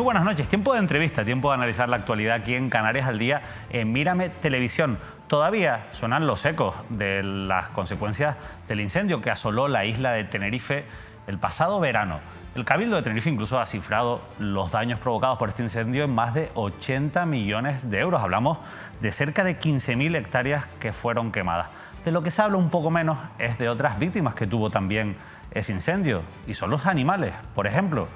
buenas noches. Tiempo de entrevista, tiempo de analizar la actualidad aquí en Canarias al Día en Mírame Televisión. Todavía suenan los ecos de las consecuencias del incendio que asoló la isla de Tenerife el pasado verano. El Cabildo de Tenerife incluso ha cifrado los daños provocados por este incendio en más de 80 millones de euros. Hablamos de cerca de 15.000 hectáreas que fueron quemadas. De lo que se habla un poco menos es de otras víctimas que tuvo también ese incendio, y son los animales. Por ejemplo,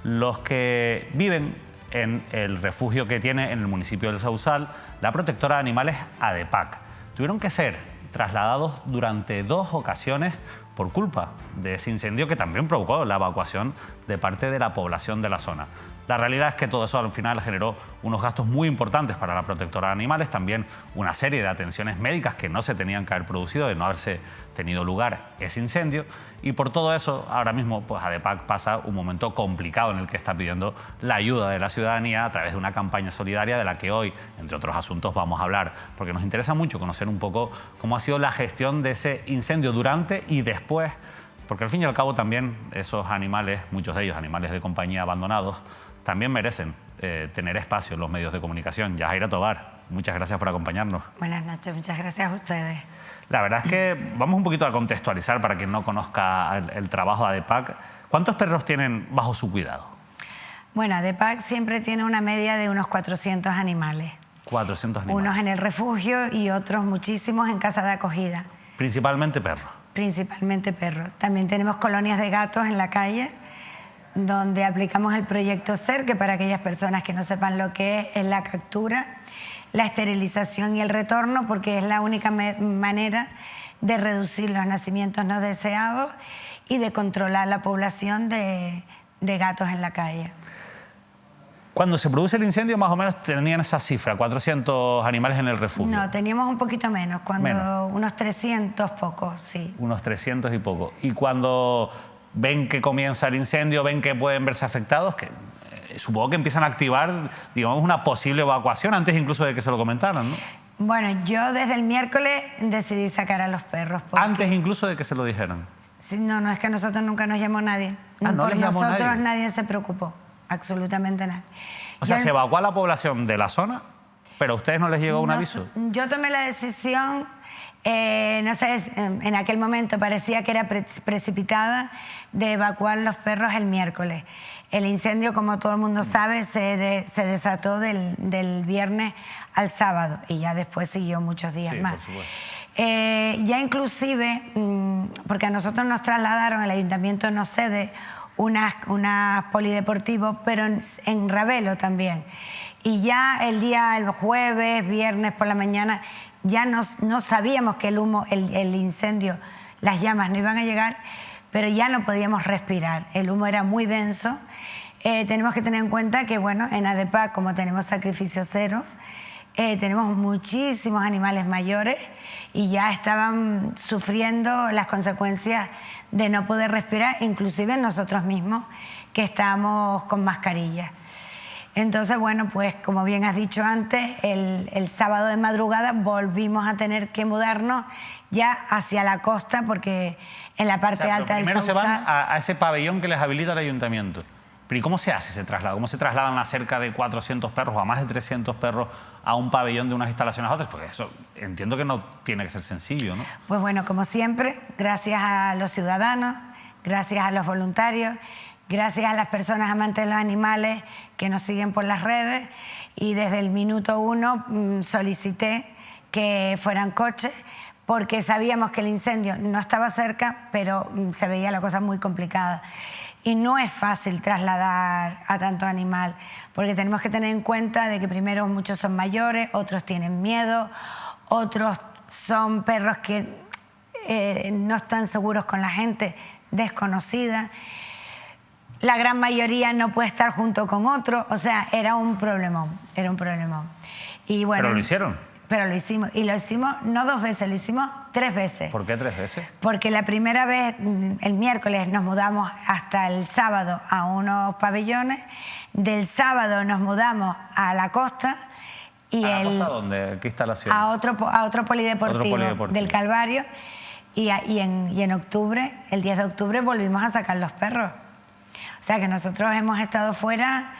los que viven en el refugio que tiene en el municipio del Sausal la protectora de animales ADEPAC. Tuvieron que ser trasladados durante 2 ocasiones por culpa de ese incendio que también provocó la evacuación de parte de la población de la zona. La realidad es que todo eso al final generó unos gastos muy importantes para la protectora de animales, también una serie de atenciones médicas que no se tenían que haber producido de no haberse tenido lugar ese incendio, y por todo eso ahora mismo pues ADEPAC pasa un momento complicado en el que está pidiendo la ayuda de la ciudadanía a través de una campaña solidaria de la que hoy, entre otros asuntos, vamos a hablar, porque nos interesa mucho conocer un poco cómo ha sido la gestión de ese incendio durante y después, porque al fin y al cabo también esos animales, muchos de ellos animales de compañía abandonados, también merecen tener espacio en los medios de comunicación. Yajaira Tobar, muchas gracias por acompañarnos. Buenas noches, muchas gracias a ustedes. La verdad es que vamos un poquito a contextualizar para quien no conozca el trabajo de ADEPAC. ¿Cuántos perros tienen bajo su cuidado? Bueno, ADEPAC siempre tiene una media de unos 400 animales. 400 animales. Unos en el refugio y otros muchísimos en casa de acogida. Principalmente perros. Principalmente perros. También tenemos colonias de gatos en la calle, donde aplicamos el proyecto SER, que para aquellas personas que no sepan lo que es la captura, la esterilización y el retorno, porque es la única manera de reducir los nacimientos no deseados y de controlar la población de gatos en la calle. Cuando se produce el incendio, más o menos tenían esa cifra, 400 animales en el refugio. No, teníamos un poquito menos, unos 300 pocos, sí. Unos 300 y poco. Y cuando ven que comienza el incendio, ven que pueden verse afectados, que supongo que empiezan a activar, digamos, una posible evacuación antes incluso de que se lo comentaran, ¿no? Bueno, yo desde el miércoles decidí sacar a los perros. Antes incluso de que se lo dijeran. Sí, no, es que a nosotros nunca nos llamó nadie. ¿No les llamó nadie? Nosotros nadie se preocupó, absolutamente nadie. O sea, se evacuó a la población de la zona, pero a ustedes no les llegó un aviso. Yo tomé la decisión, no sé, en aquel momento parecía que era precipitada, de evacuar los perros el miércoles. El incendio, como todo el mundo sabe, se desató del viernes al sábado y ya después siguió muchos días más. Por supuesto. Ya inclusive, porque a nosotros nos trasladaron, el ayuntamiento nos cede unas polideportivos, pero en Ravelo también. Y ya el jueves, viernes por la mañana, ya no sabíamos que el humo, el incendio, las llamas no iban a llegar, pero ya no podíamos respirar. El humo era muy denso. Tenemos que tener en cuenta que, bueno, en ADEPAC, como tenemos sacrificio cero, tenemos muchísimos animales mayores y ya estaban sufriendo las consecuencias de no poder respirar, inclusive nosotros mismos, que estábamos con mascarillas. Entonces, bueno, pues como bien has dicho antes, el sábado de madrugada volvimos a tener que mudarnos ya hacia la costa, porque en la parte alta del primero Sausal... se van a ese pabellón que les habilita el ayuntamiento. Pero ¿y cómo se hace ese traslado? ¿Cómo se trasladan a cerca de 400 perros o a más de 300 perros a un pabellón de unas instalaciones a otras? Porque eso entiendo que no tiene que ser sencillo, ¿no? Pues bueno, como siempre, gracias a los ciudadanos, gracias a los voluntarios, gracias a las personas amantes de los animales que nos siguen por las redes, y desde el minuto 1 solicité que fueran coches, porque sabíamos que el incendio no estaba cerca, pero se veía la cosa muy complicada. Y no es fácil trasladar a tanto animal, porque tenemos que tener en cuenta de que primero muchos son mayores, otros tienen miedo, otros son perros que no están seguros con la gente desconocida. La gran mayoría no puede estar junto con otro, o sea, era un problemón, era un problemón. Y bueno, ¿pero lo hicieron? Pero lo hicimos, y lo hicimos no 2 veces, lo hicimos 3 veces. ¿Por qué 3 veces? Porque la primera vez, el miércoles, nos mudamos hasta el sábado a unos pabellones, del sábado nos mudamos a la costa. Y ¿A la costa dónde? ¿Qué instalación? A otro polideportivo del Calvario, y en octubre, el 10 de octubre, volvimos a sacar los perros. O sea que nosotros hemos estado fuera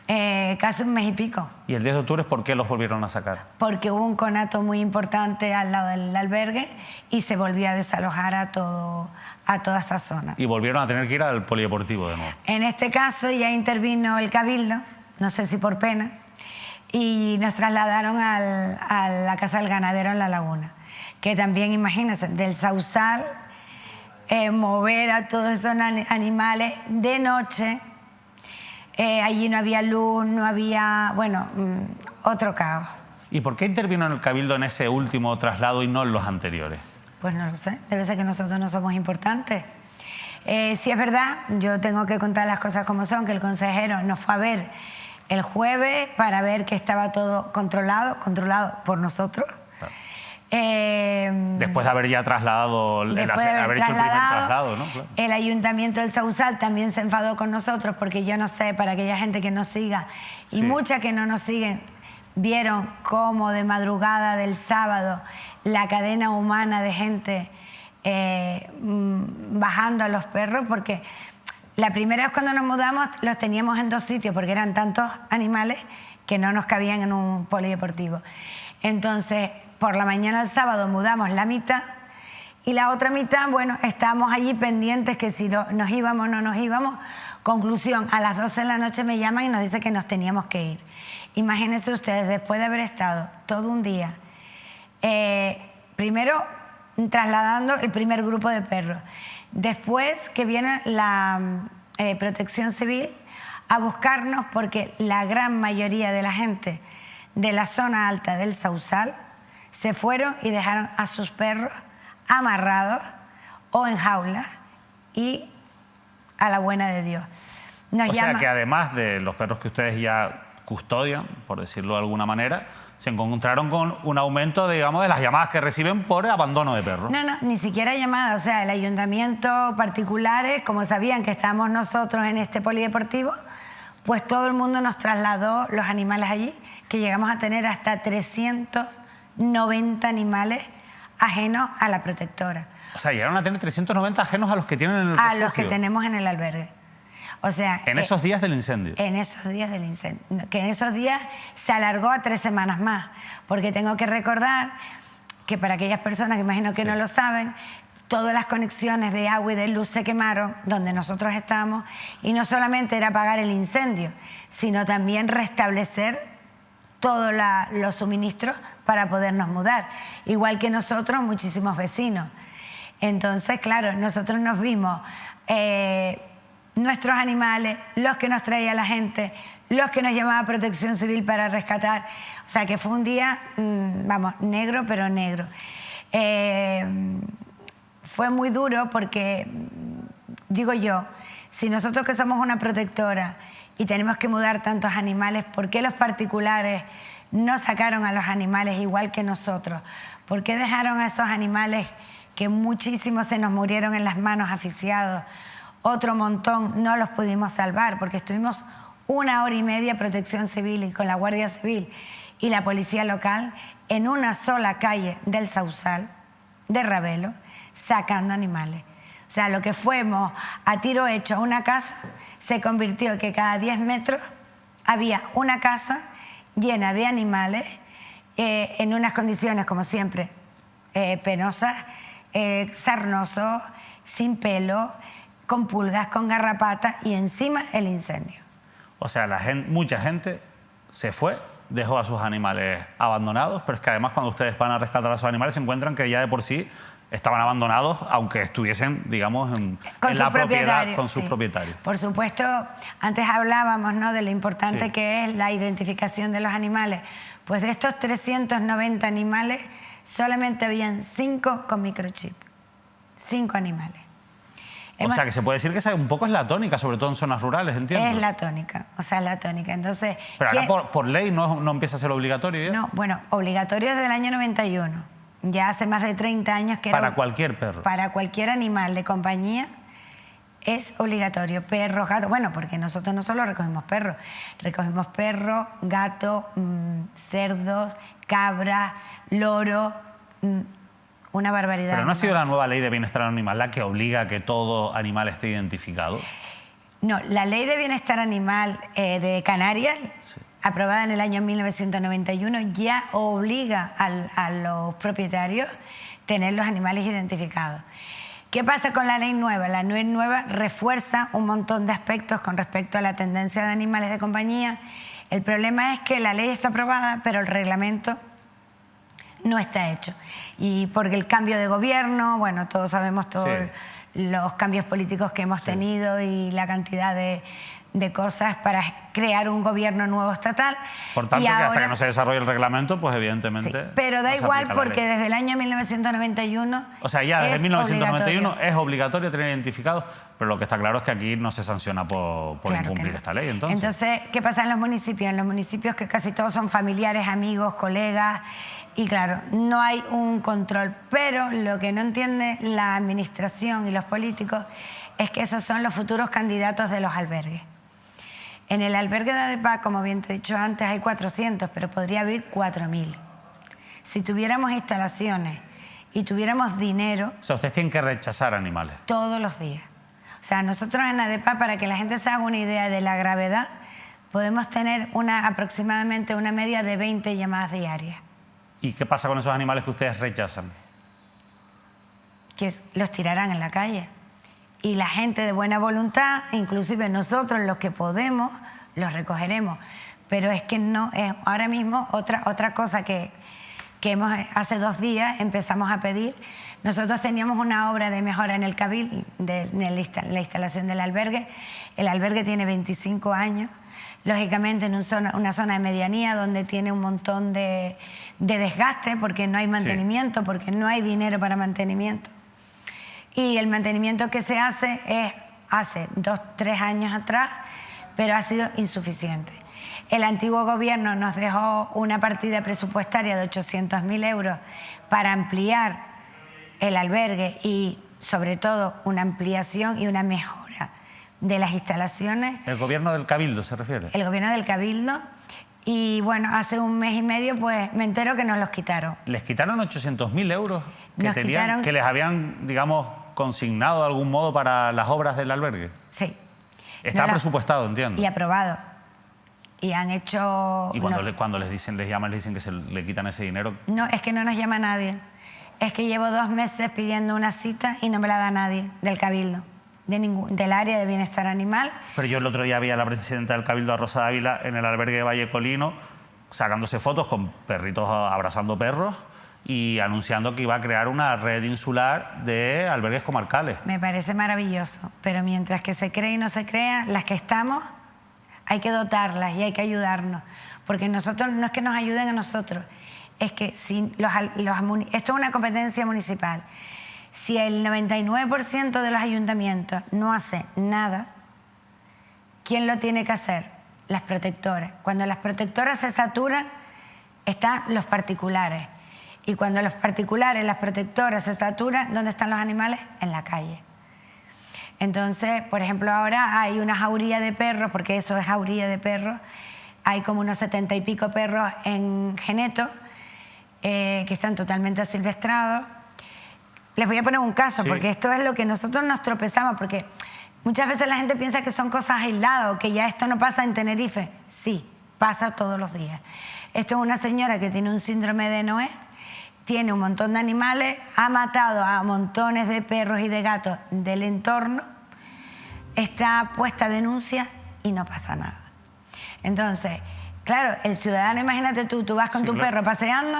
Casi un mes y pico. ¿Y el 10 de octubre por qué los volvieron a sacar? Porque hubo un conato muy importante al lado del albergue y se volvió a desalojar a toda esa zona. Y volvieron a tener que ir al polideportivo de nuevo. En este caso ya intervino el Cabildo, no sé si por pena, y nos trasladaron a la Casa del Ganadero en La Laguna, que también, imagínense, del Sausal, mover a todos esos animales de noche. Allí no había luz, no había, bueno, otro caos. ¿Y por qué intervino en el Cabildo en ese último traslado y no en los anteriores? Pues no lo sé, debe ser que nosotros no somos importantes. Si es verdad, yo tengo que contar las cosas como son, que el consejero nos fue a ver el jueves para ver que estaba todo controlado por nosotros. Después de haber ya trasladado, haber hecho el primer traslado, ¿no? Claro. El Ayuntamiento del Sausal también se enfadó con nosotros porque yo no sé, para aquella gente que nos siga y muchas que no nos siguen, vieron cómo de madrugada del sábado la cadena humana de gente bajando a los perros, porque la primera vez cuando nos mudamos los teníamos en 2 sitios porque eran tantos animales que no nos cabían en un polideportivo. Entonces, por la mañana del sábado mudamos la mitad y la otra mitad, bueno, estábamos allí pendientes que si nos íbamos o no nos íbamos. Conclusión, a las 12 de la noche me llaman y nos dice que nos teníamos que ir. Imagínense ustedes, después de haber estado todo un día, primero trasladando el primer grupo de perros, después que viene la Protección Civil a buscarnos porque la gran mayoría de la gente de la zona alta del Sausal se fueron y dejaron a sus perros amarrados o en jaulas y a la buena de Dios. O sea que además de los perros que ustedes ya custodian, por decirlo de alguna manera, se encontraron con un aumento, digamos, de las llamadas que reciben por abandono de perros. No, ni siquiera llamadas. O sea, el ayuntamiento particulares, como sabían que estábamos nosotros en este polideportivo, pues todo el mundo nos trasladó los animales allí, que llegamos a tener hasta 390 animales ajenos a la protectora. O sea, llegaron a tener 390 ajenos a los que tienen en el refugio. A los que tenemos en el albergue. O sea, en esos días del incendio. En esos días del incendio. Que en esos días se alargó a 3 semanas más. Porque tengo que recordar que para aquellas personas que imagino que no lo saben, todas las conexiones de agua y de luz se quemaron donde nosotros estábamos. Y no solamente era apagar el incendio, sino también restablecer todos los suministros para podernos mudar. Igual que nosotros, muchísimos vecinos. Entonces, claro, nosotros nos vimos... nuestros animales, los que nos traía la gente, los que nos llamaba Protección Civil para rescatar. O sea, que fue un día, vamos, negro, pero negro. Fue muy duro porque, digo yo, si nosotros que somos una protectora y tenemos que mudar tantos animales, ¿por qué los particulares no sacaron a los animales igual que nosotros? ¿Por qué dejaron a esos animales que muchísimos se nos murieron en las manos asfixiados? Otro montón no los pudimos salvar porque estuvimos 1 hora y media Protección Civil y con la Guardia Civil y la Policía Local en una sola calle del Sausal, de Ravelo, sacando animales. O sea, lo que fuimos a tiro hecho a una casa se convirtió en que cada 10 metros había una casa llena de animales en unas condiciones, como siempre, penosas, sarnosos, sin pelo, con pulgas, con garrapatas y encima el incendio. O sea, mucha gente se fue, dejó a sus animales abandonados, pero es que además cuando ustedes van a rescatar a sus animales se encuentran que ya de por sí estaban abandonados, aunque estuviesen, digamos, en la propiedad con sus propietarios. Por supuesto, antes hablábamos, ¿no?, de lo importante que es la identificación de los animales. Pues de estos 390 animales, solamente habían 5 con microchip. 5 animales. O sea, que se puede decir que esa un poco es la tónica, sobre todo en zonas rurales, entiendo. Es la tónica, o sea, es la tónica. Entonces, pero ahora por ley no empieza a ser obligatorio, ¿ya? No, bueno, obligatorio desde el año 91. Ya hace más de 30 años que... Para cualquier perro. Para cualquier animal de compañía es obligatorio. Perros, gatos... Bueno, porque nosotros no solo recogemos perros, gatos, cerdos, cabras, loros... Una barbaridad. Pero no ha sido la nueva ley de bienestar animal la que obliga a que todo animal esté identificado. No, la Ley de Bienestar Animal de Canarias, sí, aprobada en el año 1991, ya obliga a los propietarios a tener los animales identificados. ¿Qué pasa con la ley nueva? La ley nueva refuerza un montón de aspectos con respecto a la tendencia de animales de compañía. El problema es que la ley está aprobada, pero el reglamento no está hecho. Y porque el cambio de gobierno, bueno, todos sabemos todos los cambios políticos que hemos tenido y la cantidad de cosas para crear un gobierno nuevo estatal. Por tanto, que hasta que no se desarrolle el reglamento, pues evidentemente... Sí, pero da igual porque desde el año 1991... O sea, ya desde 1991 es obligatorio tener identificados, pero lo que está claro es que aquí no se sanciona por incumplir esta ley, entonces. Entonces, ¿qué pasa en los municipios? En los municipios que casi todos son familiares, amigos, colegas, y claro, no hay un control. Pero lo que no entiende la administración y los políticos es que esos son los futuros candidatos de los albergues. En el albergue de ADEPA, como bien te he dicho antes, hay 400, pero podría haber 4.000. Si tuviéramos instalaciones y tuviéramos dinero... O sea, ustedes tienen que rechazar animales. Todos los días. O sea, nosotros en ADEPA, para que la gente se haga una idea de la gravedad, podemos tener aproximadamente una media de 20 llamadas diarias. ¿Y qué pasa con esos animales que ustedes rechazan? Que los tirarán en la calle. Y la gente de buena voluntad, inclusive nosotros los que podemos, los recogeremos. Pero es que no es ahora mismo otra cosa que hace 2 días empezamos a pedir. Nosotros teníamos una obra de mejora en el Cabildo, en la instalación del albergue. El albergue tiene 25 años, lógicamente en una zona de medianía donde tiene un montón de desgaste porque no hay mantenimiento, porque no hay dinero para mantenimiento. Y el mantenimiento que se hace es hace 2 o 3 años atrás, pero ha sido insuficiente. El antiguo gobierno nos dejó una partida presupuestaria de 800.000 euros para ampliar el albergue y, sobre todo, una ampliación y una mejora de las instalaciones. ¿El gobierno del Cabildo se refiere? El gobierno del Cabildo. Y, bueno, hace 1 mes y medio, pues, me entero que nos los quitaron. ¿Les quitaron 800.000 euros que les habían, digamos, consignado de algún modo para las obras del albergue? Sí. Está presupuestado, entiendo. Y aprobado. Y han hecho... ¿Y cuando les llaman, les dicen que se le quitan ese dinero? No, es que no nos llama nadie. Es que llevo 2 meses pidiendo una cita y no me la da nadie del Cabildo, del área de bienestar animal. Pero yo el otro día vi a la presidenta del Cabildo, a Rosa Dávila, en el albergue de Valle Colino, sacándose fotos con perritos abrazando perros y anunciando que iba a crear una red insular de albergues comarcales. Me parece maravilloso, pero mientras que se cree y no se crea, las que estamos hay que dotarlas y hay que ayudarnos, porque nosotros no es que nos ayuden a nosotros, es que si esto es una competencia municipal. Si el 99% de los ayuntamientos no hace nada, ¿quién lo tiene que hacer? Las protectoras. Cuando las protectoras se saturan, están los particulares. Y cuando los particulares, las protectoras se saturan, ¿dónde están los animales? En la calle. Entonces, por ejemplo, ahora hay una jauría de perros, porque eso es jauría de perros. Hay como unos 70 y pico perros en Geneto, que están totalmente asilvestrados. Les voy a poner un caso, porque esto es lo que nosotros nos tropezamos, porque muchas veces la gente piensa que son cosas aisladas o que ya esto no pasa en Tenerife. Sí, pasa todos los días. Esto es una señora que tiene un síndrome de Noé, tiene un montón de animales, ha matado a montones de perros y de gatos del entorno, está puesta denuncia y no pasa nada. Entonces, claro, el ciudadano, imagínate tú vas con tu perro paseando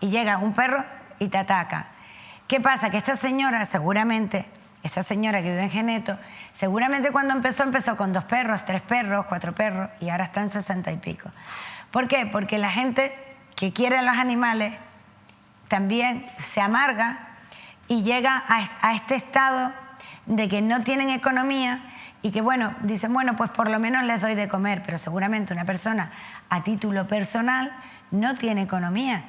y llega un perro y te ataca. ¿Qué pasa? Que esta señora, seguramente, esta señora que vive en Geneto, seguramente cuando empezó con 2 perros, 3 perros, 4 perros y ahora está en 60 y pico. ¿Por qué? Porque la gente que quiere a los animales también se amarga y llega a este estado de que no tienen economía y que, bueno, dicen, bueno, pues por lo menos les doy de comer, pero seguramente una persona a título personal no tiene economía.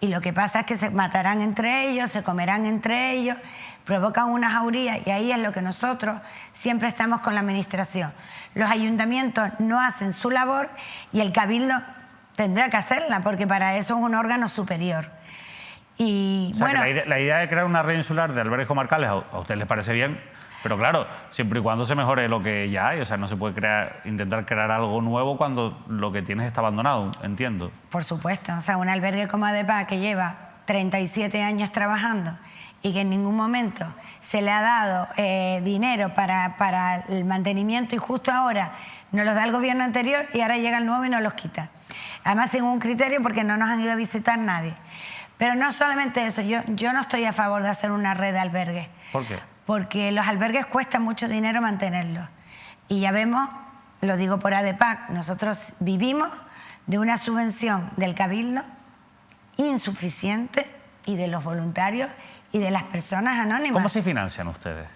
Y lo que pasa es que se matarán entre ellos, se comerán entre ellos, provocan una jauría y ahí es lo que nosotros siempre estamos con la administración. Los ayuntamientos no hacen su labor y el Cabildo tendrá que hacerla porque para eso es un órgano superior. Y o sea, bueno, que la idea de crear una red insular de albergues comarcales, ¿a usted les parece bien? Pero claro, siempre y cuando se mejore lo que ya hay, o sea, no se puede intentar crear algo nuevo cuando lo que tienes está abandonado, entiendo. Por supuesto, o sea, un albergue como ADEPAC que lleva 37 años trabajando y que en ningún momento se le ha dado dinero para el mantenimiento y justo ahora nos los da el gobierno anterior y ahora llega el nuevo y nos los quita. Además sin un criterio porque no nos han ido a visitar nadie. Pero no solamente eso, yo no estoy a favor de hacer una red de albergues. ¿Por qué? Porque los albergues cuestan mucho dinero mantenerlos. Y ya vemos, lo digo por ADEPAC, nosotros vivimos de una subvención del Cabildo insuficiente y de los voluntarios y de las personas anónimas. ¿Cómo se financian ustedes?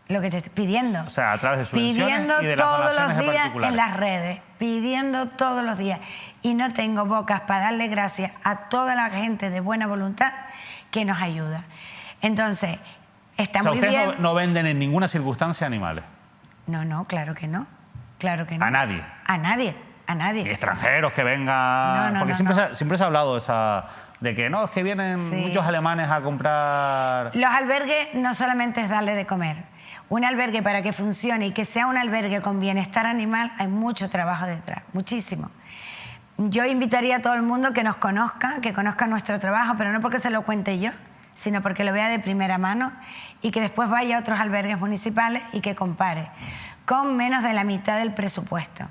Lo que te estoy pidiendo. O sea, a través de subvenciones pidiendo y de las todos donaciones los de días particulares. en las redes, pidiendo todos los días. Y no tengo bocas para darle gracias a toda la gente de buena voluntad que nos ayuda. Entonces, está muy bien. Ustedes no venden en ninguna circunstancia animales. No, claro que no. Claro que no. A nadie. A nadie, a nadie. Ni extranjeros que vengan. Porque siempre se ha hablado de que no, es que vienen muchos alemanes a comprar. Los albergues no solamente es darle de comer. Un albergue, para que funcione y que sea un albergue con bienestar animal, hay mucho trabajo detrás, muchísimo. Yo invitaría a todo el mundo que nos conozca, que conozca nuestro trabajo, pero no porque se lo cuente yo, sino porque lo vea de primera mano y que después vaya a otros albergues municipales y que compare, con menos de la mitad del presupuesto.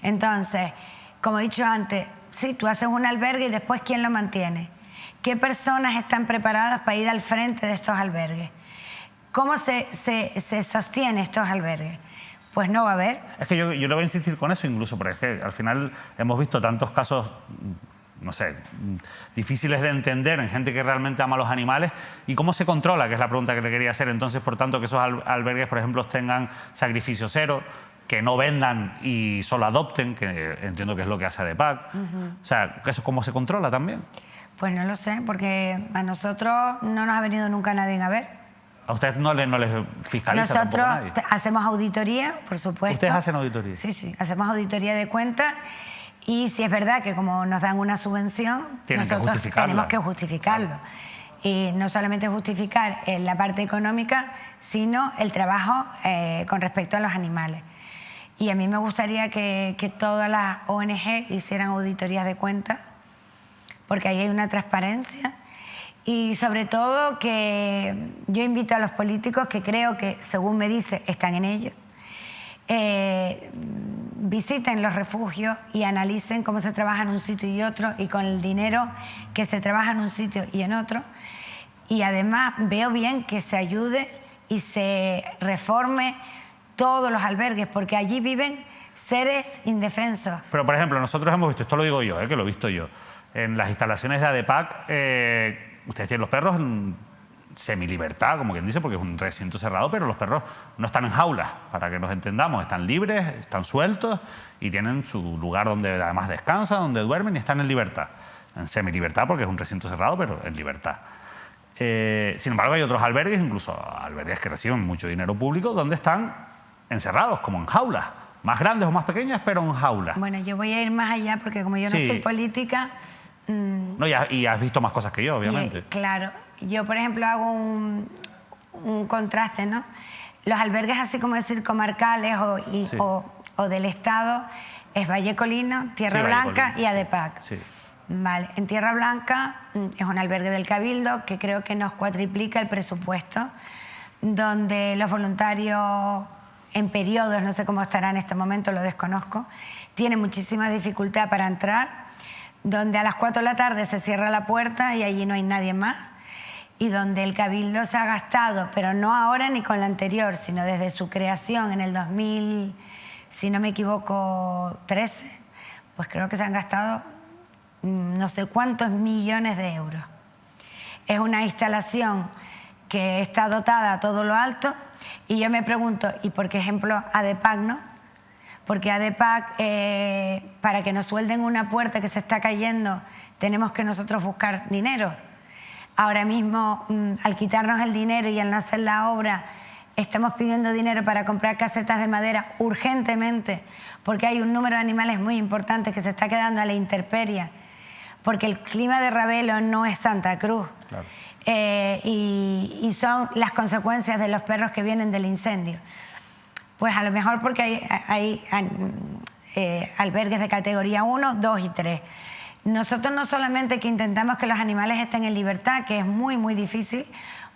Entonces, como he dicho antes, sí, tú haces un albergue y después ¿quién lo mantiene? ¿Qué personas están preparadas para ir al frente de estos albergues? ¿Cómo se sostiene estos albergues? Pues no va a haber. Es que yo le voy a insistir con eso incluso, porque es que al final hemos visto tantos casos, no sé, difíciles de entender en gente que realmente ama a los animales. ¿Y cómo se controla? Que es la pregunta que le quería hacer. Entonces, por tanto, que esos albergues, por ejemplo, tengan sacrificio cero, que no vendan y solo adopten, que entiendo que es lo que hace ADEPAC. O sea, ¿eso cómo se controla también? Pues no lo sé, porque a nosotros no nos ha venido nunca nadie a ver. ¿A ustedes no les fiscaliza tampoco nadie? Nosotros hacemos auditoría, por supuesto. ¿Ustedes hacen auditoría? Sí, hacemos auditoría de cuentas y si es verdad que como nos dan una subvención, nosotros tenemos que justificarlo. Claro. Y no solamente justificar la parte económica, sino el trabajo con respecto a los animales. Y a mí me gustaría que todas las ONG hicieran auditorías de cuentas, porque ahí hay una transparencia. Y sobre todo que yo invito a los políticos que creo que, según me dice, están en ello, visiten los refugios y analicen cómo se trabaja en un sitio y otro y con el dinero que se trabaja en un sitio y en otro. Y además veo bien que se ayude y se reforme todos los albergues, porque allí viven seres indefensos. Pero, por ejemplo, nosotros hemos visto, esto lo digo yo, que lo he visto yo, en las instalaciones de ADEPAC, ustedes tienen los perros en semilibertad, como quien dice, porque es un recinto cerrado, pero los perros no están en jaulas, para que nos entendamos, están libres, están sueltos y tienen su lugar donde además descansan, donde duermen y están en libertad. En semilibertad, porque es un recinto cerrado, pero en libertad. Sin embargo, hay otros albergues, incluso albergues que reciben mucho dinero público, donde están encerrados, como en jaulas, más grandes o más pequeñas, pero en jaulas. Bueno, yo voy a ir más allá, porque como yo no soy política... No, y has visto más cosas que yo, obviamente. Claro. Yo, por ejemplo, hago un contraste, ¿no? Los albergues, así como decir, comarcales o del Estado, es Vallecolino, Tierra Blanca y ADEPAC. Sí. Vale. En Tierra Blanca es un albergue del Cabildo que creo que nos cuatriplica el presupuesto, donde los voluntarios en periodos, no sé cómo estará en este momento, lo desconozco, tienen muchísima dificultad para entrar, donde a las 4 de la tarde se cierra la puerta y allí no hay nadie más, y donde el Cabildo se ha gastado, pero no ahora ni con la anterior, sino desde su creación en el 2000, si no me equivoco, 13, pues creo que se han gastado no sé cuántos millones de euros. Es una instalación que está dotada a todo lo alto y yo me pregunto, ¿y por qué ejemplo ADEPAC no? Porque ADEPAC, para que nos suelden una puerta que se está cayendo, tenemos que nosotros buscar dinero. Ahora mismo, al quitarnos el dinero y al no hacer la obra, estamos pidiendo dinero para comprar casetas de madera urgentemente, porque hay un número de animales muy importante que se está quedando a la intemperie, porque el clima de Ravelo no es Santa Cruz. Claro. y son las consecuencias de los perros que vienen del incendio. Pues a lo mejor porque hay albergues de categoría 1, 2 y 3. Nosotros no solamente que intentamos que los animales estén en libertad, que es muy, muy difícil,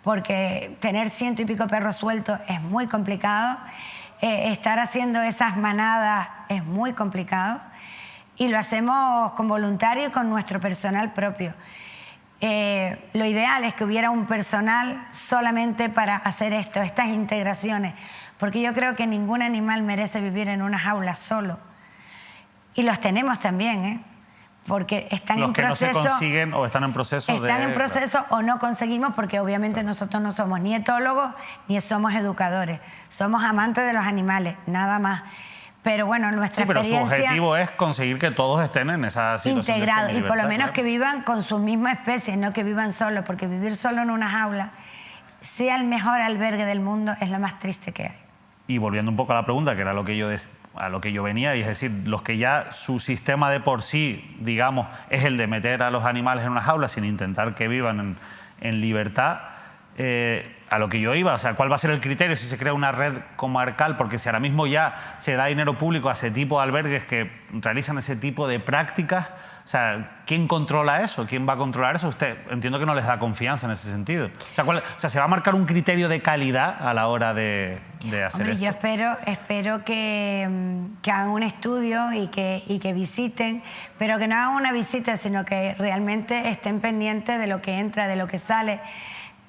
porque tener 100 y pico perros sueltos es muy complicado, estar haciendo esas manadas es muy complicado, y lo hacemos con voluntarios y con nuestro personal propio. Lo ideal es que hubiera un personal solamente para hacer esto, estas integraciones, porque yo creo que ningún animal merece vivir en una jaula solo. Y los tenemos también, ¿eh? Porque están en proceso. Los que no se consiguen o están en proceso Están en proceso o no conseguimos, porque obviamente nosotros no somos ni etólogos ni somos educadores. Somos amantes de los animales, nada más. Pero bueno, nuestra experiencia... Sí, pero su objetivo es conseguir que todos estén en esa situación integrados, de y por lo menos claro, que vivan con su misma especie, no que vivan solos, porque vivir solo en una jaula, sea el mejor albergue del mundo, es lo más triste que hay. Y volviendo un poco a la pregunta, que era a lo que yo venía, y es decir, los que ya su sistema de por sí, digamos, es el de meter a los animales en una jaula sin intentar que vivan en libertad, a lo que yo iba, o sea, ¿cuál va a ser el criterio si se crea una red comarcal? Porque si ahora mismo ya se da dinero público a ese tipo de albergues que realizan ese tipo de prácticas, o sea, ¿quién controla eso? ¿Quién va a controlar eso? Usted, entiendo que no les da confianza en ese sentido. O sea, ¿se va a marcar un criterio de calidad a la hora de hacer esto? Yo espero que hagan un estudio y que visiten, pero que no hagan una visita, sino que realmente estén pendientes de lo que entra, de lo que sale.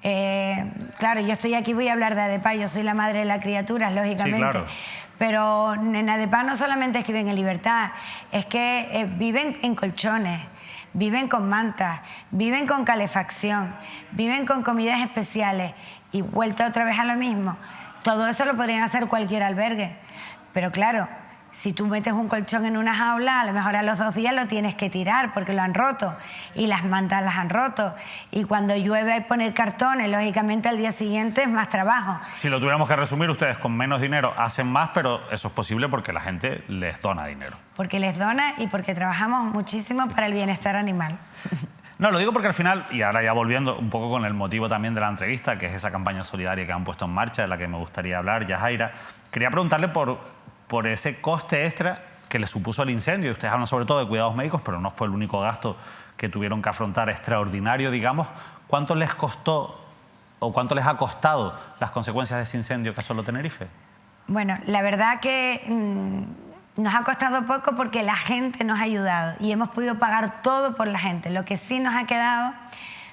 Claro, yo estoy aquí, voy a hablar de ADEPA, yo soy la madre de las criaturas, lógicamente. Sí, claro. Pero en ADEPA no solamente es que viven en libertad, es que viven en colchones, viven con mantas, viven con calefacción, viven con comidas especiales, y vuelto otra vez a lo mismo. Todo eso lo podrían hacer cualquier albergue, pero claro, si tú metes un colchón en una jaula, a lo mejor a los 2 días lo tienes que tirar porque lo han roto, y las mantas las han roto, y cuando llueve hay que poner cartones, lógicamente al día siguiente es más trabajo. Si lo tuviéramos que resumir, ustedes con menos dinero hacen más, pero eso es posible porque la gente les dona dinero. Porque les dona y porque trabajamos muchísimo para el bienestar animal. No, lo digo porque al final, y ahora ya volviendo un poco con el motivo también de la entrevista, que es esa campaña solidaria que han puesto en marcha, de la que me gustaría hablar, Yajaira, quería preguntarle por ese coste extra que le supuso el incendio. Ustedes hablan sobre todo de cuidados médicos, pero no fue el único gasto que tuvieron que afrontar extraordinario, digamos. ¿Cuánto les costó o cuánto les ha costado las consecuencias de ese incendio que asoló Tenerife? Bueno, la verdad que nos ha costado poco porque la gente nos ha ayudado y hemos podido pagar todo por la gente. Lo que sí nos ha quedado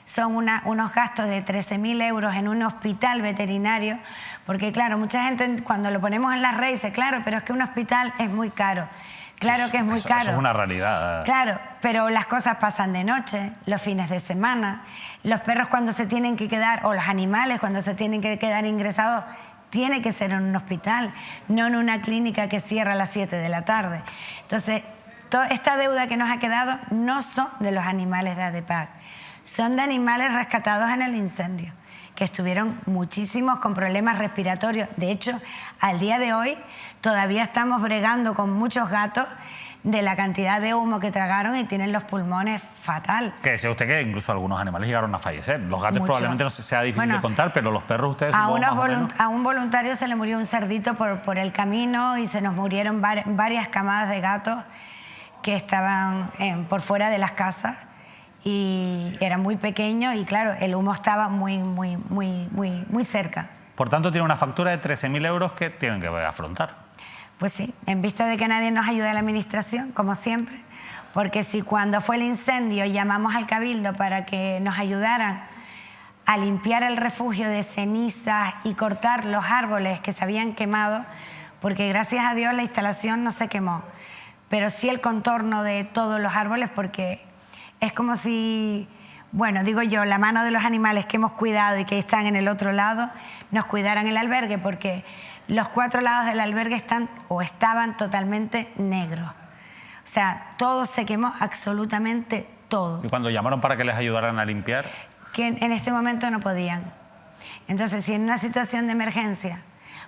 son unos gastos de 13.000 euros en un hospital veterinario, porque claro, mucha gente cuando lo ponemos en las redes dice, claro, pero es que un hospital es muy caro. Claro que es muy caro. Eso es una realidad. Claro, pero las cosas pasan de noche, los fines de semana, los perros cuando se tienen que quedar, o los animales cuando se tienen que quedar ingresados, tiene que ser en un hospital, no en una clínica que cierra a las 7 de la tarde. Entonces, toda esta deuda que nos ha quedado no son de los animales de ADEPAC, son de animales rescatados en el incendio, que estuvieron muchísimos con problemas respiratorios. De hecho, al día de hoy todavía estamos bregando con muchos gatos de la cantidad de humo que tragaron y tienen los pulmones fatal. Que sea usted que incluso algunos animales llegaron a fallecer. Los gatos probablemente no sea difícil de contar, pero los perros ustedes a un voluntario se le murió un cerdito por el camino y se nos murieron varias camadas de gatos que estaban por fuera de las casas. Y era muy pequeño y claro, el humo estaba muy cerca. Por tanto, tiene una factura de 13.000 euros que tienen que afrontar. Pues sí, en vista de que nadie nos ayuda a la administración, como siempre, porque si cuando fue el incendio llamamos al Cabildo para que nos ayudaran a limpiar el refugio de cenizas y cortar los árboles que se habían quemado, porque gracias a Dios la instalación no se quemó, pero sí el contorno de todos los árboles, porque es como si, bueno, digo yo, la mano de los animales que hemos cuidado y que están en el otro lado, nos cuidaran el albergue, porque los 4 lados del albergue estaban totalmente negros. O sea, todo se quemó, absolutamente todo. ¿Y cuando llamaron para que les ayudaran a limpiar? Que en este momento no podían. Entonces, si en una situación de emergencia,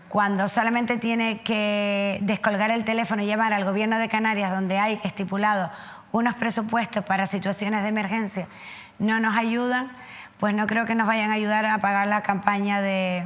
cuando solamente tiene que descolgar el teléfono y llamar al gobierno de Canarias, donde hay estipulado unos presupuestos para situaciones de emergencia, no nos ayudan, pues no creo que nos vayan a ayudar a pagar la campaña de...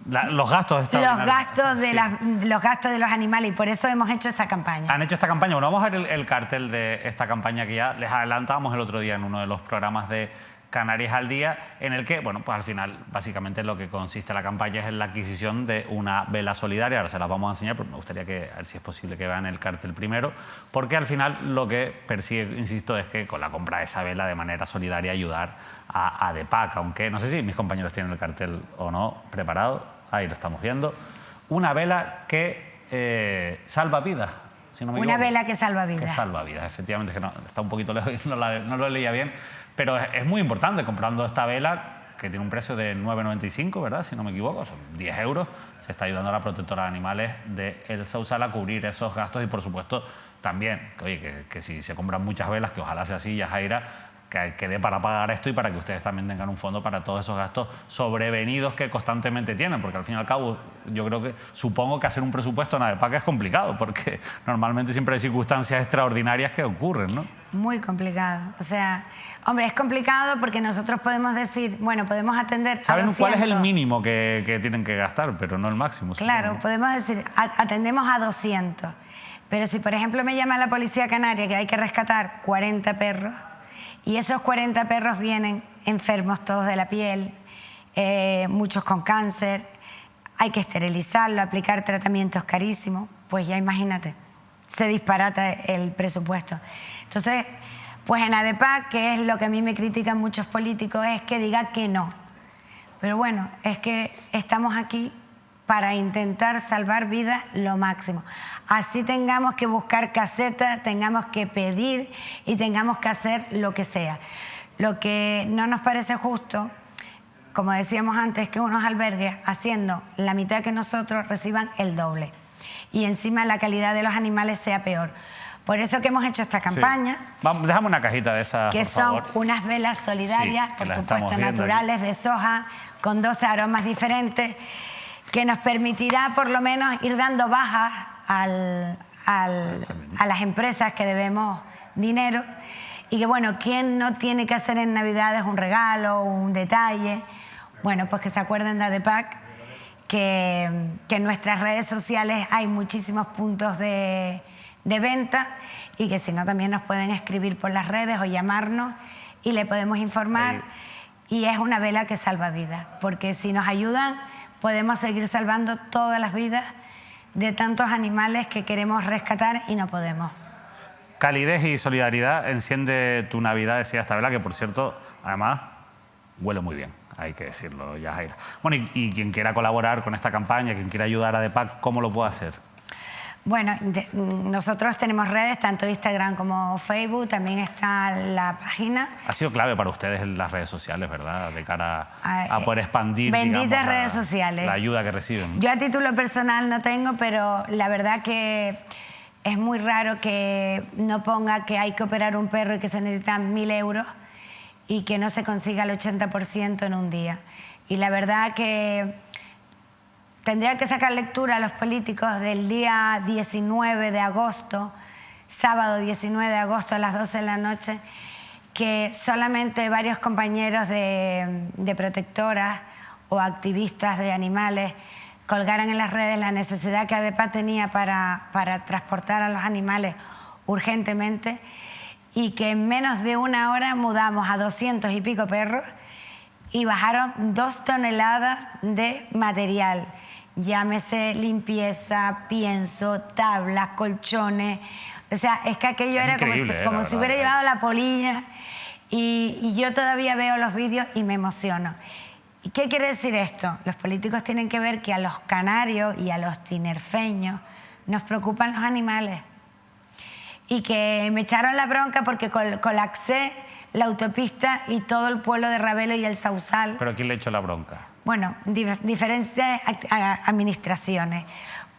Los gastos los gastos de los animales, y por eso hemos hecho esta campaña. Han hecho esta campaña. Bueno, vamos a ver el cartel de esta campaña que ya les adelantábamos el otro día en uno de los programas de Canarias al Día, en el que, bueno, pues al final básicamente lo que consiste la campaña es en la adquisición de una vela solidaria. Ahora se las vamos a enseñar, pero me gustaría que, a ver si es posible que vean el cartel primero, porque al final lo que persigue, insisto, es que con la compra de esa vela de manera solidaria ayudar a ADEPAC, aunque no sé si mis compañeros tienen el cartel o no preparado. Ahí lo estamos viendo. Una vela que salva vidas, si no me equivoco. Una vela que salva vidas. Que salva vidas, efectivamente, que no, está un poquito lejos y no lo leía bien, pero es muy importante comprando esta vela, que tiene un precio de 9,95, ¿verdad? Si no me equivoco, son 10 euros. Se está ayudando a la protectora de animales de El Sausal a cubrir esos gastos y, por supuesto, también, oye, que si se compran muchas velas, que ojalá sea así, Yajaira, que dé para pagar esto y para que ustedes también tengan un fondo para todos esos gastos sobrevenidos que constantemente tienen, porque al fin y al cabo yo creo que, supongo que hacer un presupuesto en ADEPAC es complicado, porque normalmente siempre hay circunstancias extraordinarias que ocurren, ¿no? Muy complicado. O sea, hombre, es complicado porque nosotros podemos decir, bueno, podemos atender ¿Saben a 200. cuál es el mínimo que tienen que gastar, pero no el máximo? Claro, supongo. podemos decir, atendemos a 200. Pero si, por ejemplo, me llama la Policía Canaria que hay que rescatar 40 perros, y esos 40 perros vienen enfermos todos de la piel, muchos con cáncer, hay que esterilizarlo, aplicar tratamientos carísimos, pues ya imagínate, se disparata el presupuesto. Entonces, pues en ADEPAC, que es lo que a mí me critican muchos políticos, es que diga que no. Pero bueno, es que estamos aquí para intentar salvar vidas lo máximo. Así tengamos que buscar casetas, tengamos que pedir y tengamos que hacer lo que sea. Lo que no nos parece justo, como decíamos antes, que unos albergues haciendo la mitad que nosotros reciban el doble. Y encima la calidad de los animales sea peor. Por eso que hemos hecho esta campaña. Sí. Déjame una cajita de esas, que por favor. son unas velas solidarias, Sí, por supuesto naturales, de soja, con 12 aromas diferentes, que nos permitirá por lo menos ir dando bajas a las empresas que debemos dinero, y que bueno, ¿quién no tiene que hacer en Navidades un regalo, un detalle? Bueno, pues que se acuerden de ADEPAC, que en nuestras redes sociales hay muchísimos puntos de venta, y que si no también nos pueden escribir por las redes o llamarnos y le podemos informar. Y es una vela que salva vidas, porque si nos ayudan podemos seguir salvando todas las vidas de tantos animales que queremos rescatar y no podemos. Calidez y solidaridad enciende tu Navidad, decía esta vela, que por cierto, además, huele muy bien, hay que decirlo, Yajaira. Bueno, y quien quiera colaborar con esta campaña, quien quiera ayudar a ADEPAC, ¿cómo lo puede hacer? Bueno, nosotros tenemos redes, tanto Instagram como Facebook, también está la página. Ha sido clave para ustedes en las redes sociales, ¿verdad? De cara a poder expandir, benditas digamos, redes sociales. La ayuda que reciben. Yo a título personal no tengo, pero la verdad que es muy raro que no ponga que hay que operar un perro y que se necesitan 1.000 euros y que no se consiga el 80% en un día. Y la verdad que tendría que sacar lectura a los políticos del día 19 de agosto, sábado 19 de agosto a las 12 de la noche, que solamente varios compañeros de protectoras o activistas de animales colgaran en las redes la necesidad que ADEPAC tenía para transportar a los animales urgentemente, y que en menos de una hora mudamos a 200 y pico perros y bajaron 2 toneladas de material. Llámese limpieza, pienso, tablas, colchones. O sea, es que aquello era como si hubiera llevado la polilla. Y yo todavía veo los vídeos y me emociono. ¿Y qué quiere decir esto? Los políticos tienen que ver que a los canarios y a los tinerfeños nos preocupan los animales. Y que me echaron la bronca porque colapsé la autopista y todo el pueblo de Ravelo y el Sausal. ¿Pero quién le echó la bronca? Bueno, diferentes administraciones.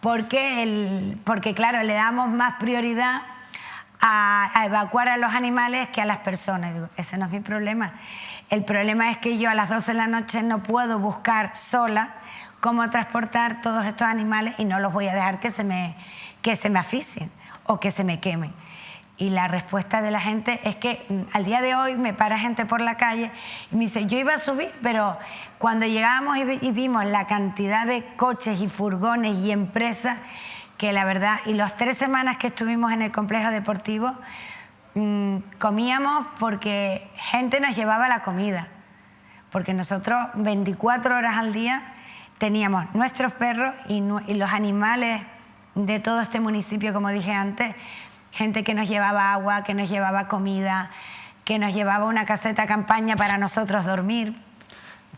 Porque claro, le damos más prioridad a evacuar a los animales que a las personas. Digo, ese no es mi problema. El problema es que yo a las 12 de la noche no puedo buscar sola cómo transportar todos estos animales, y no los voy a dejar que se me asfixien o que se me quemen. Y la respuesta de la gente es que al día de hoy me para gente por la calle y me dice, yo iba a subir, pero cuando llegábamos y vimos la cantidad de coches y furgones y empresas, que la verdad, y las 3 semanas que estuvimos en el complejo deportivo, comíamos porque gente nos llevaba la comida. Porque nosotros 24 horas al día teníamos nuestros perros y los animales de todo este municipio, como dije antes, gente que nos llevaba agua, que nos llevaba comida, que nos llevaba una caseta campaña para nosotros dormir.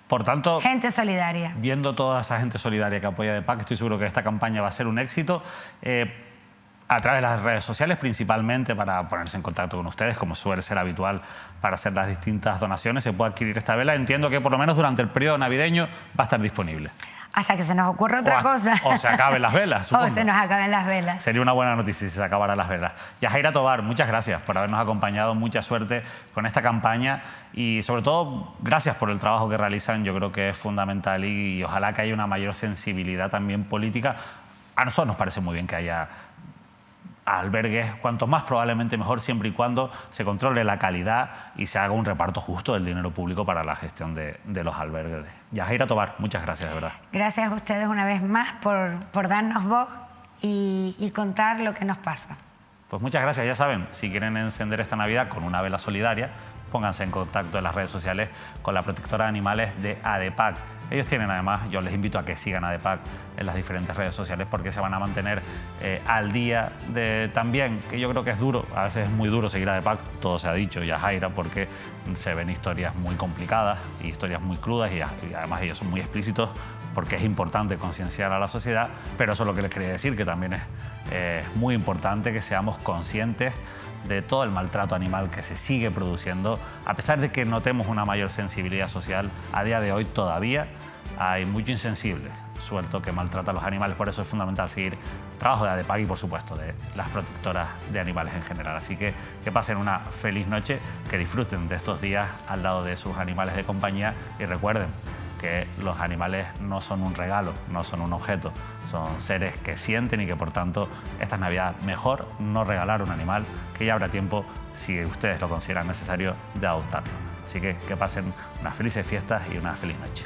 Por tanto, gente solidaria. Viendo toda esa gente solidaria que apoya ADEPAC, estoy seguro que esta campaña va a ser un éxito. A través de las redes sociales, principalmente para ponerse en contacto con ustedes, como suele ser habitual para hacer las distintas donaciones, se puede adquirir esta vela. Entiendo que por lo menos durante el periodo navideño va a estar disponible. Hasta que se nos ocurra otra cosa. O se acaben las velas, supongo. O se nos acaben las velas. Sería una buena noticia si se acabaran las velas. Yajaira Tobar, muchas gracias por habernos acompañado. Mucha suerte con esta campaña y, sobre todo, gracias por el trabajo que realizan. Yo creo que es fundamental y ojalá que haya una mayor sensibilidad también política. A nosotros nos parece muy bien que haya albergues, cuanto más probablemente mejor, siempre y cuando se controle la calidad y se haga un reparto justo del dinero público para la gestión de los albergues. Yajaira Tobar, muchas gracias, de verdad. Gracias a ustedes una vez más por darnos voz y contar lo que nos pasa. Pues muchas gracias, ya saben, si quieren encender esta Navidad con una vela solidaria, pónganse en contacto en las redes sociales con la protectora de animales de ADEPAC. Ellos tienen además, yo les invito a que sigan a ADEPAC en las diferentes redes sociales porque se van a mantener al día de también, que yo creo que es duro, a veces es muy duro seguir a ADEPAC, todo se ha dicho, Yajaira, porque se ven historias muy complicadas y historias muy crudas y además ellos son muy explícitos porque es importante concienciar a la sociedad, pero eso es lo que les quería decir, que también es muy importante que seamos conscientes de todo el maltrato animal que se sigue produciendo. A pesar de que notemos una mayor sensibilidad social, a día de hoy todavía hay mucho insensible suelto que maltrata a los animales. Por eso es fundamental seguir el trabajo de ADEPAC y, por supuesto, de las protectoras de animales en general. Así que pasen una feliz noche, que disfruten de estos días al lado de sus animales de compañía y recuerden que los animales no son un regalo, no son un objeto, son seres que sienten y que, por tanto, esta Navidad mejor no regalar un animal, que ya habrá tiempo, si ustedes lo consideran necesario, de adoptarlo. Así que pasen unas felices fiestas y una feliz noche.